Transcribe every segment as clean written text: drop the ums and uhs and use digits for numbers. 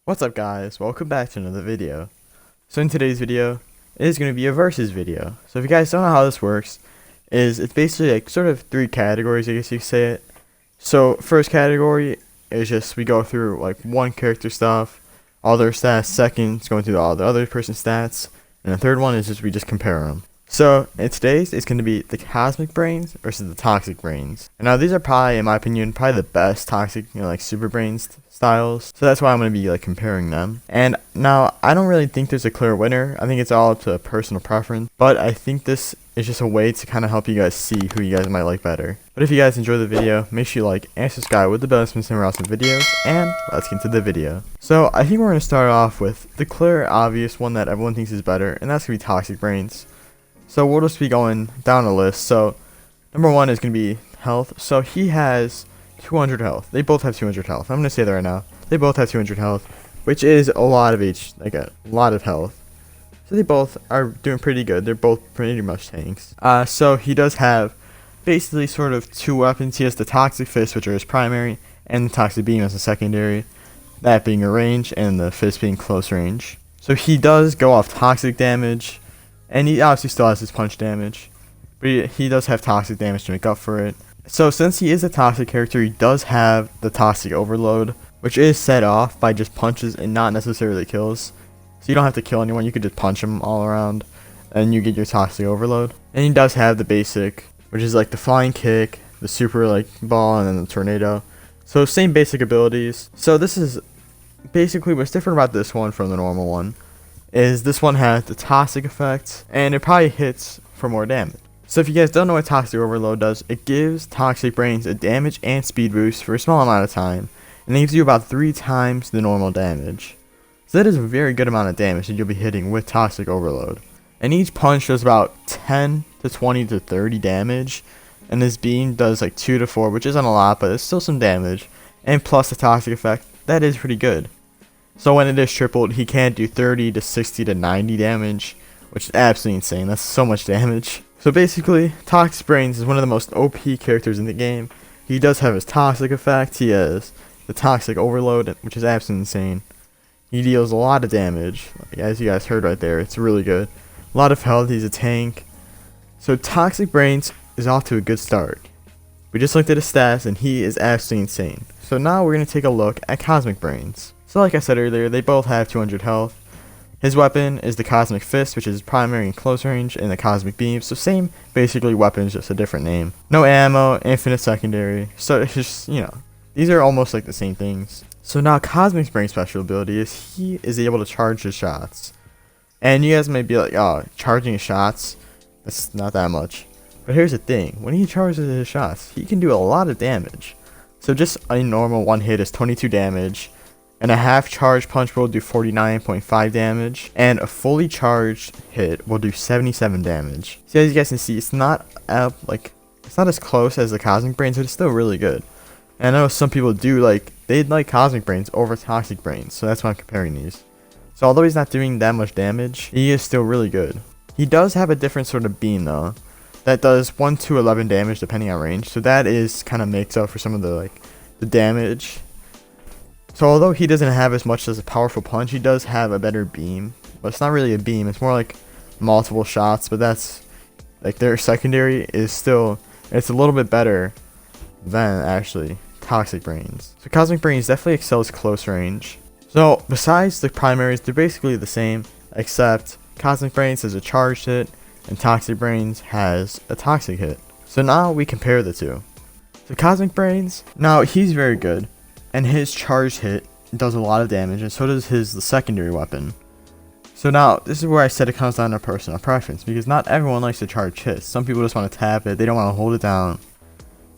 What's up guys, welcome back to another video. So in today's video, it is going to be a versus video. So if you guys don't know how this works, it's basically like sort of three categories, I guess you could say it. So first category is just we go through like one character stuff, all their stats. Second is going through all the other person's stats. And the third one is just we just compare them. So in today's, it's going to be the Cozmic Brainz versus the Toxic Brainz. And now these are probably, in my opinion, probably the best toxic, like super brains styles. So that's why I'm going to be like comparing them. And now I don't really think there's a clear winner. I think it's all up to personal preference. But I think this is just a way to kind of help you guys see who you guys might like better. But if you guys enjoy the video, make sure you like and subscribe with the bell to miss any awesome videos. And let's get into the video. So I think we're going to start off with the clear, obvious one that everyone thinks is better, and that's going to be Toxic Brainz. So we'll just be going down the list. So number one is going to be health. So he has 200 health. They both have 200 health. I'm going to say that right now. They both have 200 health, which is a lot of like a lot of health. So they both are doing pretty good. They're both pretty much tanks. So he does have basically sort of two weapons. He has the Toxic Fist, which are his primary, and the Toxic Beam as a secondary. That being a range, and the Fist being close range. So he does go off toxic damage. And he obviously still has his punch damage, but he does have toxic damage to make up for it. So since he is a toxic character, he does have the toxic overload, which is set off by just punches and not necessarily kills. So you don't have to kill anyone, you could just punch them all around, and you get your toxic overload. And he does have the basic, which is like the flying kick, the super like ball, and then the tornado. So same basic abilities. So this is basically what's different about this one from the normal one. Is this one has the toxic effect, and it probably hits for more damage. So if you guys don't know what toxic overload does, it gives Toxic Brainz a damage and speed boost for a small amount of time, and it gives you about 3 times the normal damage. So that is a very good amount of damage that you'll be hitting with toxic overload. And each punch does about 10 to 20 to 30 damage, and this beam does like 2 to 4, which isn't a lot, but it's still some damage. And plus the toxic effect, that is pretty good. So when it is tripled, he can do 30 to 60 to 90 damage, which is absolutely insane. That's so much damage. So basically, Toxic Brainz is one of the most OP characters in the game. He does have his toxic effect. He has the toxic overload, which is absolutely insane. He deals a lot of damage, like, as you guys heard right there. It's really good. A lot of health. He's a tank. So Toxic Brainz is off to a good start. We just looked at his stats, and he is absolutely insane. So now we're going to take a look at Cozmic Brainz. So like I said earlier, they both have 200 health. His weapon is the Cosmic Fist, which is primary and close range, and the Cosmic Beam. So same basically weapons, just a different name. No ammo, infinite secondary. So it's just, these are almost like the same things. So now Cozmic Brainz's special ability is he is able to charge his shots. And you guys may be like, oh, charging his shots, that's not that much. But here's the thing, when he charges his shots, he can do a lot of damage. So just a normal one hit is 22 damage. And a half charged punch will do 49.5 damage, and a fully charged hit will do 77 damage. So as you guys can see, it's not it's not as close as the Cozmic Brainz, but it's still really good. And I know some people they'd like Cozmic Brainz over Toxic Brainz, so that's why I'm comparing these. So although he's not doing that much damage, he is still really good. He does have a different sort of beam though, that does 1 to 11 damage depending on range. So that is kind of makes up for some of the damage. So although he doesn't have as much as a powerful punch, he does have a better beam. But it's not really a beam, it's more like multiple shots, but that's like their secondary is still, it's a little bit better than actually Toxic Brainz. So Cozmic Brainz definitely excels close range. So besides the primaries, they're basically the same, except Cozmic Brainz has a charged hit and Toxic Brainz has a toxic hit. So now we compare the two. So Cozmic Brainz, now he's very good. And his charged hit does a lot of damage, and so does the secondary weapon. So now, this is where I said it comes down to personal preference, because not everyone likes to charge hits. Some people just want to tap it, they don't want to hold it down.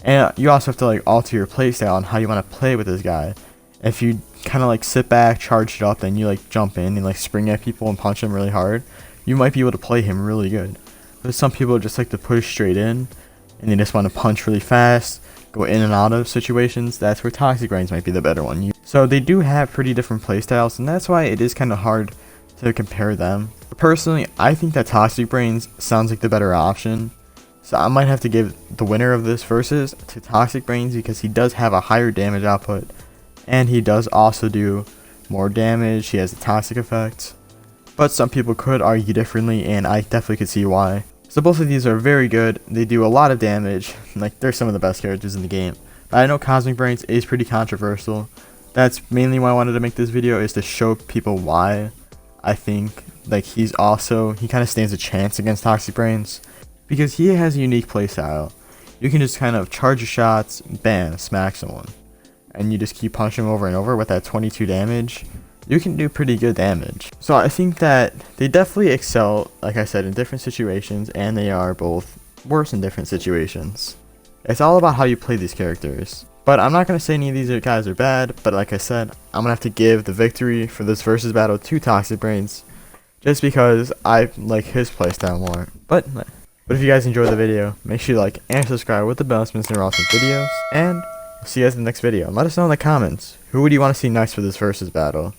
And you also have to alter your playstyle on how you want to play with this guy. If you kind of sit back, charge it up, then you jump in and spring at people and punch them really hard, you might be able to play him really good. But some people just like to push straight in, and they just want to punch really fast, go in and out of situations. That's where Toxic Brainz might be the better one. So they do have pretty different playstyles, and that's why it is kind of hard to compare them. But personally, I think that Toxic Brainz sounds like the better option. So I might have to give the winner of this versus to Toxic Brainz, because he does have a higher damage output, and he does also do more damage, he has a toxic effect. But some people could argue differently, and I definitely could see why. So both of these are very good. They do a lot of damage. Like, they're some of the best characters in the game. But I know Cozmic Brainz is pretty controversial. That's mainly why I wanted to make this video, is to show people why I think like he kind of stands a chance against Toxic Brainz, because he has a unique playstyle. You can just kind of charge your shots, bam, smack someone, and you just keep punching him over and over with that 22 damage. You can do pretty good damage. So I think that they definitely excel, like I said, in different situations, and they are both worse in different situations. It's all about how you play these characters. But I'm not going to say any of these guys are bad, but like I said, I'm going to have to give the victory for this versus battle to Toxic Brainz, just because I like his playstyle more. But if you guys enjoyed the video, make sure you like and subscribe with the bell so you never miss any videos, and we'll see you guys in the next video. And let us know in the comments, who would you want to see next for this versus battle?